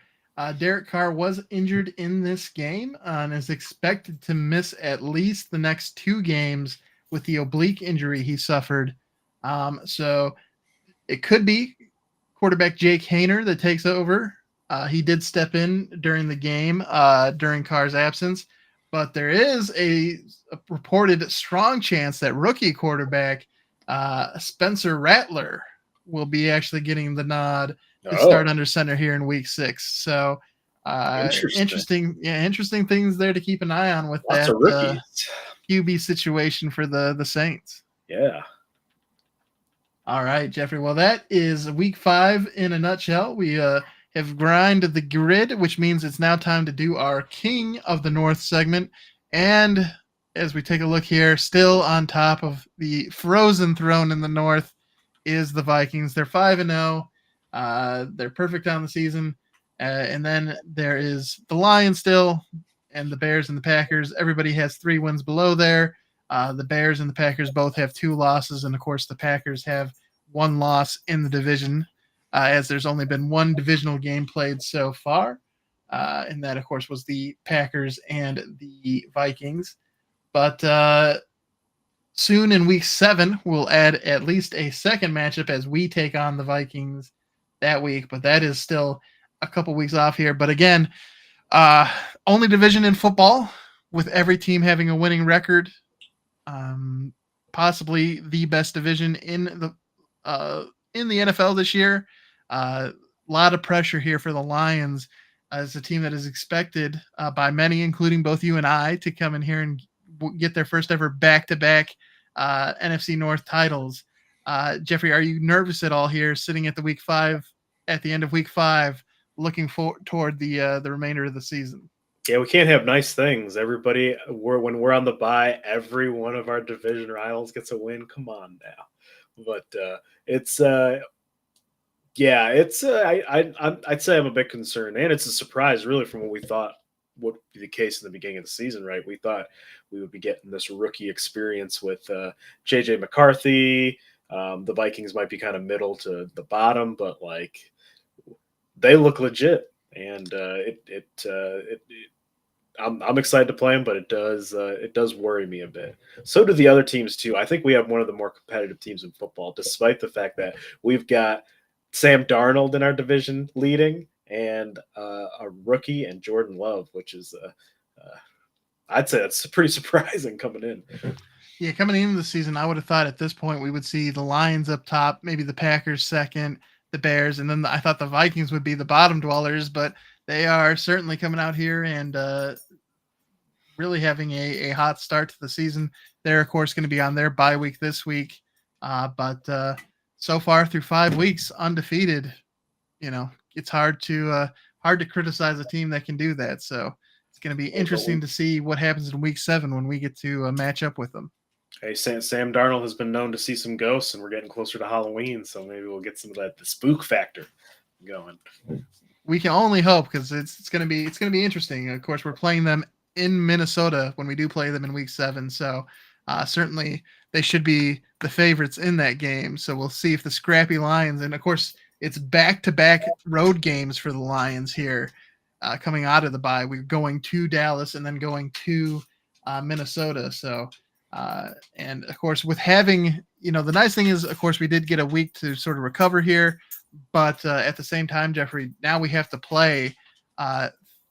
Derek Carr was injured in this game and is expected to miss at least the next 2 games with the oblique injury he suffered. So it could be quarterback Jake Hayner that takes over. He did step in during the game during Carr's absence, but there is a reported strong chance that rookie quarterback Spencer Rattler will be actually getting the nod to start under center here in week 6. So interesting things there to keep an eye on with lots that of rookies. QB situation for the Saints. Yeah. All right, Jeffrey. Well, that is week 5 in a nutshell. We have grinded the grid, which means it's now time to do our King of the North segment. And as we take a look here, still on top of the frozen throne in the North is the Vikings. They're 5-0. They're perfect on the season. And then there is the Lions still, and the Bears and the Packers. Everybody has 3 wins below there. The Bears and the Packers both have 2 losses, and of course the Packers have 1 loss in the division, as there's only been 1 divisional game played so far, and that of course was the Packers and the Vikings. But soon in week 7 we'll add at least a second matchup as we take on the Vikings that week, but that is still a couple weeks off here. But again, only division in football with every team having a winning record. Possibly the best division in the NFL this year. A lot of pressure here for the Lions as a team that is expected by many, including both you and I, to come in here and get their first ever back-to-back NFC North titles. Jeffrey, are you nervous at all here, sitting at the end of week 5, looking toward the remainder of the season? Yeah, we can't have nice things. Everybody, when we're on the bye, every one of our division rivals gets a win. Come on now, but I'd say I'm a bit concerned, and it's a surprise, really, from what we thought would be the case in the beginning of the season. Right, we thought we would be getting this rookie experience with JJ McCarthy. The Vikings might be kind of middle to the bottom, but like they look legit, and I'm excited to play them, but it does worry me a bit. So do the other teams too. I think we have one of the more competitive teams in football, despite the fact that we've got Sam Darnold in our division leading, and a rookie and Jordan Love, which is I'd say that's pretty surprising coming in. Yeah, coming into the season, I would have thought at this point we would see the Lions up top, maybe the Packers second, the Bears, and then I thought the Vikings would be the bottom dwellers, but they are certainly coming out here and really having a hot start to the season. They're, of course, going to be on their bye week this week, but so far through 5 weeks, undefeated. It's hard to criticize a team that can do that. So it's going to be interesting to see what happens in week 7 when we get to match up with them. Hey, Sam Darnold has been known to see some ghosts, and we're getting closer to Halloween, so maybe we'll get some of the spook factor going. We can only hope, because it's going to be interesting. Of course, we're playing them in Minnesota when we do play them in week 7, so certainly they should be the favorites in that game. So we'll see if the scrappy Lions, and of course it's back-to-back road games for the Lions here coming out of the bye. We're going to Dallas and then going to Minnesota. So and of course, with having, the nice thing is, of course, we did get a week to sort of recover here, but at the same time, Jeffrey, now we have to play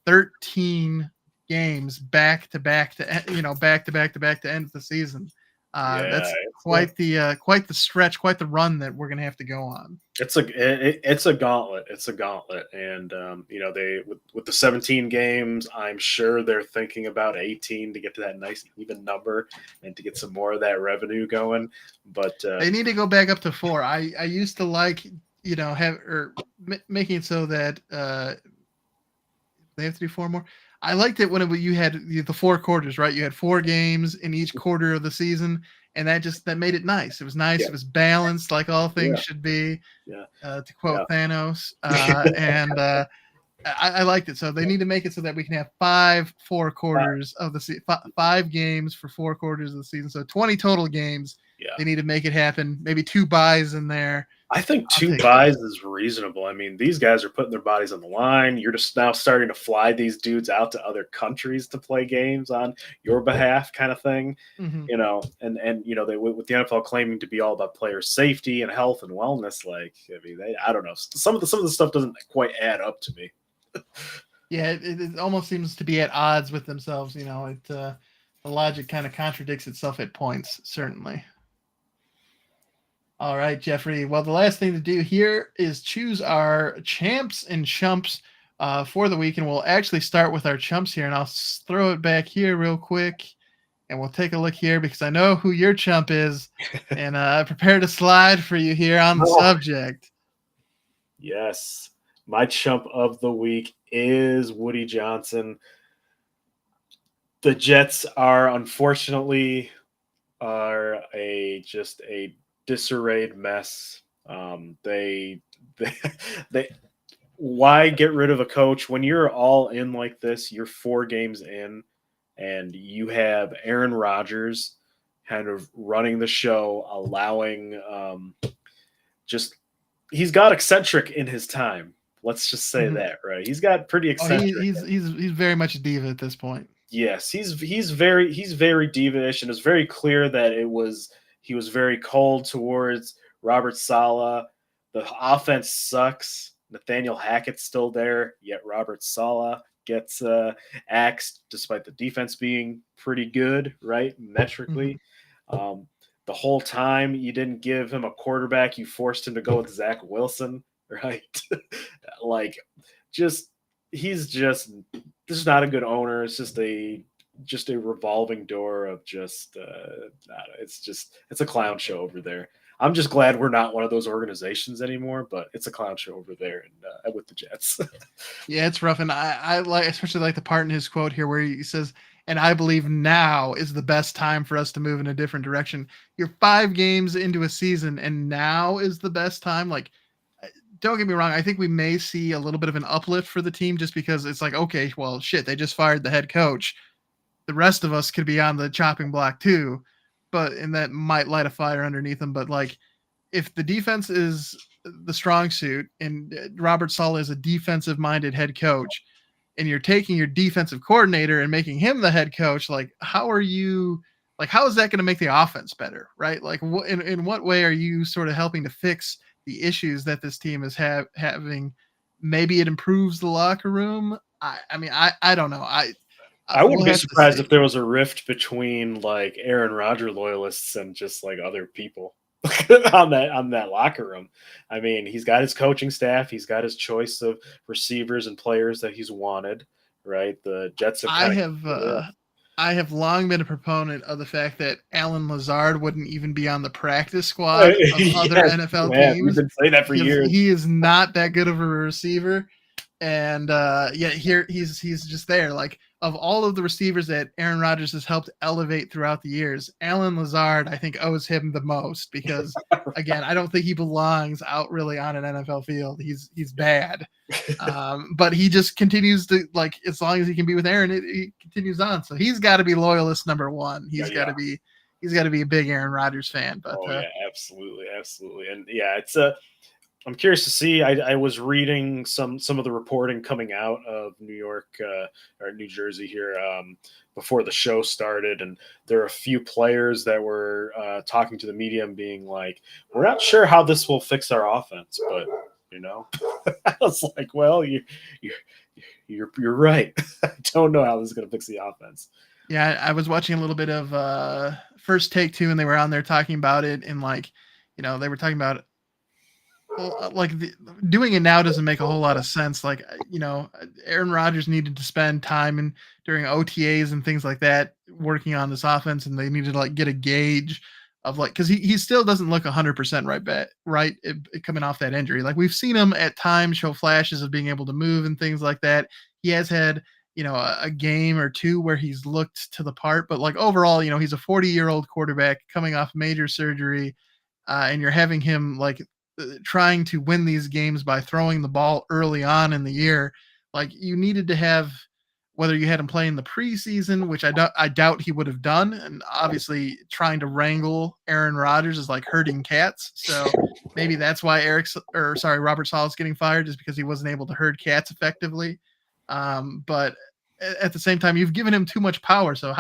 13 games back to back to end the season. quite the stretch, quite the run that we're gonna have to go on. It's a gauntlet. It's a gauntlet, and they with the 17 games, I'm sure they're thinking about 18 to get to that nice even number and to get some more of that revenue going. But They need to go back up to 4. I used to like making it so that they have to do 4 more. I liked it when you had the 4 quarters, right? You had 4 games in each quarter of the season, and that made it nice. It was nice. yeah, It was balanced, like all things yeah, should be. yeah, To quote Thanos, and I liked it. So they need to make it so that we can have 4 quarters of the season, 5 games for 4 quarters of the season. So 20 total games. yeah. They need to make it happen. Maybe 2 buys in there. I think I'll 2 take buys is reasonable. I mean, these guys are putting their bodies on the line. You're just now starting to fly these dudes out to other countries to play games on your behalf, kind of thing. Mm-hmm. And they with the NFL claiming to be all about player safety and health and wellness. Like, I mean, I don't know. Some of the stuff doesn't quite add up to me. Yeah, it almost seems to be at odds with themselves. The logic kind of contradicts itself at points, certainly. All right, Jeffrey. Well, the last thing to do here is choose our champs and chumps for the week, and we'll actually start with our chumps here, and I'll throw it back here real quick, and we'll take a look here because I know who your chump is, and I prepared a slide for you here on the subject. Yes. My chump of the week is Woody Johnson. The Jets are unfortunately a disarrayed mess. They why get rid of a coach when you're all in like this? You're 4 games in, and you have Aaron Rodgers kind of running the show, allowing he's got eccentric in his time. Let's just say that, right? He's got pretty eccentric. He's very much a diva at this point. Yes, he's very diva-ish, and it's very clear that he was very cold towards Robert Saleh. The offense sucks. Nathaniel Hackett's still there, yet Robert Saleh gets axed despite the defense being pretty good, right? Metrically. Mm-hmm. The whole time you didn't give him a quarterback, you forced him to go with Zach Wilson, right? This is not a good owner. It's just a revolving door of it's a clown show over there. I'm just glad we're not one of those organizations anymore, but it's a clown show over there and with the Jets. Yeah, it's rough. And I especially like the part in his quote here where he says, "And I believe now is the best time for us to move in a different direction." You're 5 games into a season and now is the best time. Like, don't get me wrong. I think we may see a little bit of an uplift for the team just because it's like, okay, well, shit, they just fired the head coach. The rest of us could be on the chopping block too, and that might light a fire underneath them. But like, if the defense is the strong suit and Robert Saleh is a defensive minded head coach and you're taking your defensive coordinator and making him the head coach, like, how is that going to make the offense better? Right? Like in what way are you sort of helping to fix the issues that this team is having? Maybe it improves the locker room. I don't know. I wouldn't be surprised if there was a rift between like Aaron Rodgers loyalists and just like other people on that locker room. I mean, he's got his coaching staff, he's got his choice of receivers and players that he's wanted, right? The Jets have I have long been a proponent of the fact that Alan Lazard wouldn't even be on the practice squad of other NFL teams. We've been saying that for years. He is not that good of a receiver. And yet here he's just there. Like, of all of the receivers that Aaron Rodgers has helped elevate throughout the years, Alan Lazard, I think, owes him the most because, again, I don't think he belongs out really on an NFL field. He's bad. But he just continues to, like, as long as he can be with Aaron, he continues on. So he's got to be loyalist number one. He's got to be a big Aaron Rodgers fan. But absolutely. And yeah, I'm curious to see. I was reading some of the reporting coming out of New York or New Jersey here before the show started, and there are a few players that were talking to the media and being like, "We're not sure how this will fix our offense," but I was like, "Well, you're right. I don't know how this is going to fix the offense." Yeah, I was watching a little bit of First Take too, and they were on there talking about it, and like, they were talking about doing it now doesn't make a whole lot of sense. Like, Aaron Rodgers needed to spend time and during OTAs and things like that working on this offense, and they needed to like get a gauge of like because he still doesn't look 100% coming off that injury. Like we've seen him at times show flashes of being able to move and things like that. He has had a game or two where he's looked to the part, but like overall, he's a 40-year-old quarterback coming off major surgery, and you're having him like trying to win these games by throwing the ball early on in the year. Like you needed to have whether you had him play in the preseason, which I doubt he would have done, and obviously trying to wrangle Aaron Rodgers is like herding cats. So maybe that's why Robert Saleh is getting fired, just because he wasn't able to herd cats effectively. But at the same time, you've given him too much power. So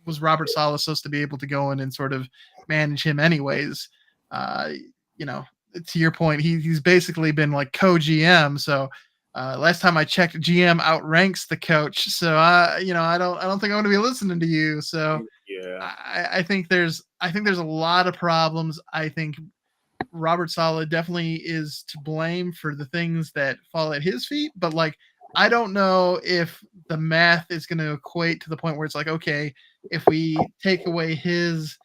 was Robert Saleh supposed to be able to go in and sort of manage him anyways? You know, to your point, he's basically been like co-GM. So last time I checked, GM outranks the coach. So I don't think I'm going to be listening to you. So Yeah. I think there's a lot of problems. I think Robert Saleh definitely is to blame for the things that fall at his feet, but like I don't know if the math is going to equate to the point where it's like, okay, if we take away his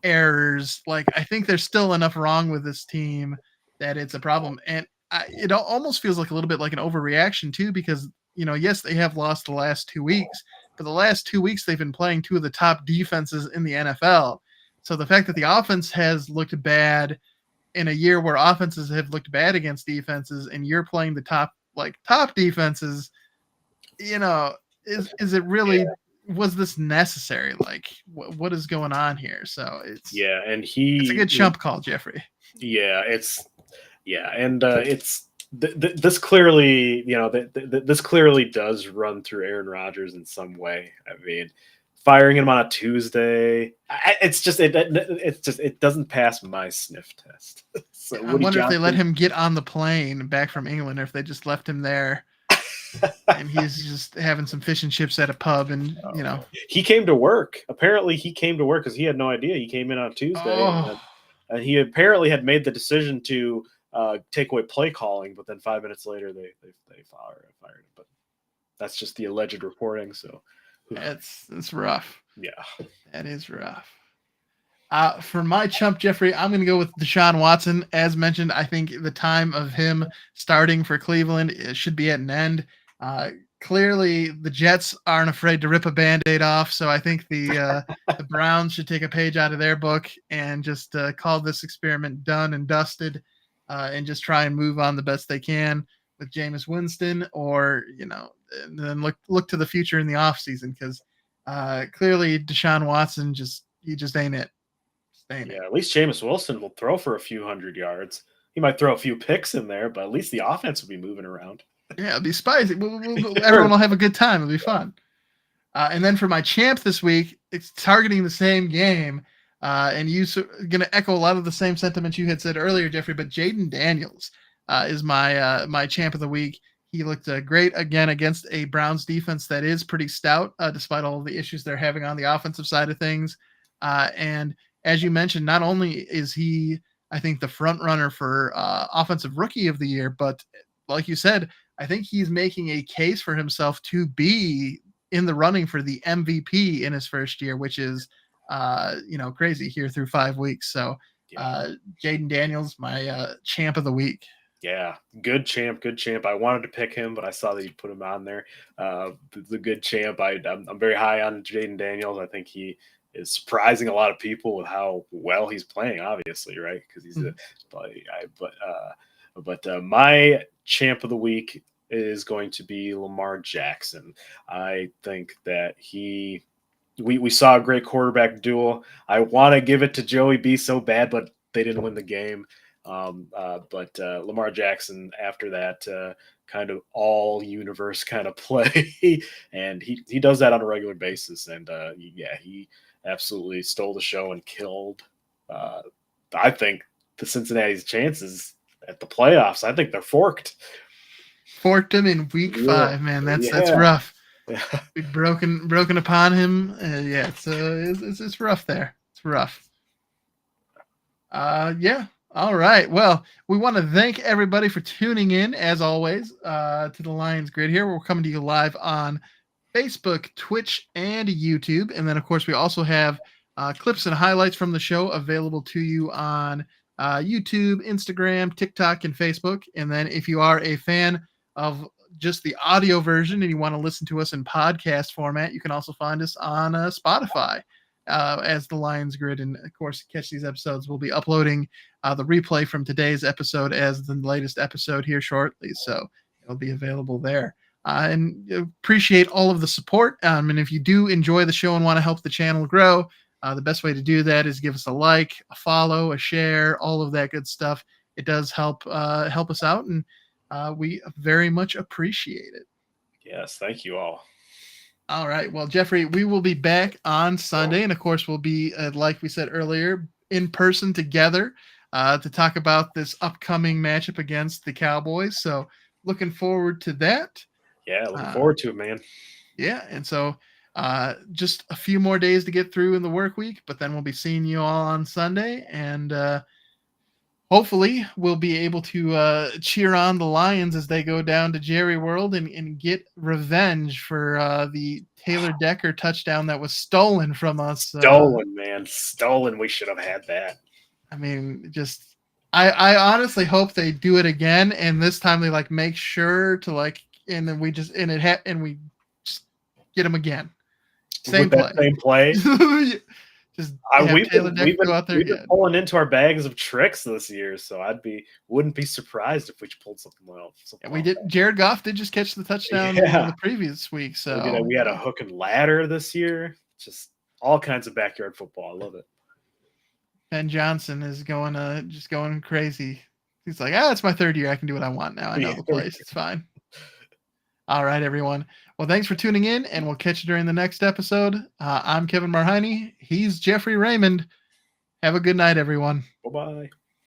errors, like I think there's still enough wrong with this team that it's a problem. And it almost feels like a little bit like an overreaction too, because yes, they have lost the last 2 weeks, but the last 2 weeks they've been playing two of the top defenses in the NFL. So the fact that the offense has looked bad in a year where offenses have looked bad against defenses, and you're playing the top defenses, is it really, was this necessary? Like what is going on here? So it's a good chump call, Jeffrey. It's this clearly, this clearly does run through Aaron Rodgers in some way. I mean, firing him on a Tuesday, it doesn't pass my sniff test. So I wonder if they let him get on the plane back from England, or if they just left him there and he's just having some fish and chips at a pub, and he came to work. Apparently he came to work because he had no idea. He came in on Tuesday, and he apparently had made the decision to take away play calling, but then 5 minutes later they fired him. But that's just the alleged reporting. So it's rough. Yeah, that is rough. For my chump, Jeffrey, I'm going to go with Deshaun Watson. As mentioned, I think the time of him starting for Cleveland should be at an end. Clearly, the Jets aren't afraid to rip a Band-Aid off, so I think the Browns should take a page out of their book and just call this experiment done and dusted, and just try and move on the best they can with Jameis Winston, or and then look to the future in the offseason, because clearly Deshaun Watson just ain't it. At least Jameis Wilson will throw for a few hundred yards. He might throw a few picks in there, but at least the offense will be moving around. Yeah, it'll be spicy. Everyone will have a good time. It'll be fun. And then for my champ this week, it's targeting the same game. And you're going to echo a lot of the same sentiments you had said earlier, Jeffrey, but Jaden Daniels is my champ of the week. He looked great again against a Browns defense that is pretty stout, despite all of the issues they're having on the offensive side of things. And as you mentioned, not only is he, I think, the front runner for offensive rookie of the year, but like you said, I think he's making a case for himself to be in the running for the MVP in his first year, which is, crazy here through 5 weeks. So Jaden Daniels, my champ of the week. Yeah, good champ. I wanted to pick him, but I saw that you put him on there. The good champ. I'm very high on Jaden Daniels. I think he is surprising a lot of people with how well he's playing, obviously, right? Because he's my champ of the week is going to be Lamar Jackson. I think that we saw a great quarterback duel. I want to give it to Joey B so bad, but they didn't win the game. But Lamar Jackson, after that kind of all universe kind of play, and he does that on a regular basis, and he absolutely stole the show and killed. I think the Cincinnati's chances at the playoffs, I think they're forked. Forked him in week 5, man. That's rough. be broken upon him. Yeah, it's rough there. It's rough. Yeah. All right. Well, we want to thank everybody for tuning in, as always, to the Lions Grid here. We're coming to you live on Facebook, Twitch, and YouTube. And then, of course, we also have clips and highlights from the show available to you on YouTube, Instagram, TikTok, and Facebook. And then if you are a fan of just the audio version and you want to listen to us in podcast format, you can also find us on Spotify as the Lions Grid. And of course, catch these episodes. We'll be uploading the replay from today's episode as the latest episode here shortly. So it'll be available there. And appreciate all of the support. And if you do enjoy the show and want to help the channel grow, the best way to do that is give us a like, a follow, a share, all of that good stuff. It does help us out, and we very much appreciate it. Yes, thank you all. All right. Well, Jeffrey, we will be back on Sunday. And of course, we'll be, like we said earlier, in person together to talk about this upcoming matchup against the Cowboys. So looking forward to that. Yeah, looking forward to it, man. Yeah. And so just a few more days to get through in the work week, but then we'll be seeing you all on Sunday. And hopefully we'll be able to cheer on the Lions as they go down to Jerry World and get revenge for the Taylor Decker touchdown that was stolen from us. Stolen, man. Stolen. We should have had that. I mean, I honestly hope they do it again, and this time they make sure to and then we just we just get them again. Same play. Just we've been pulling into our bags of tricks this year, so wouldn't be surprised if we pulled something else. We did. Jared Goff did just catch the touchdown in the previous week, so we had a hook and ladder this year. Just all kinds of backyard football. I love it. Ben Johnson is going crazy. He's like, it's my third year. I can do what I want now. I know the place. It's fine. All right, everyone. Well, thanks for tuning in, and we'll catch you during the next episode. I'm Kevin Marhine. He's Jeffrey Raymond. Have a good night, everyone. Bye-bye.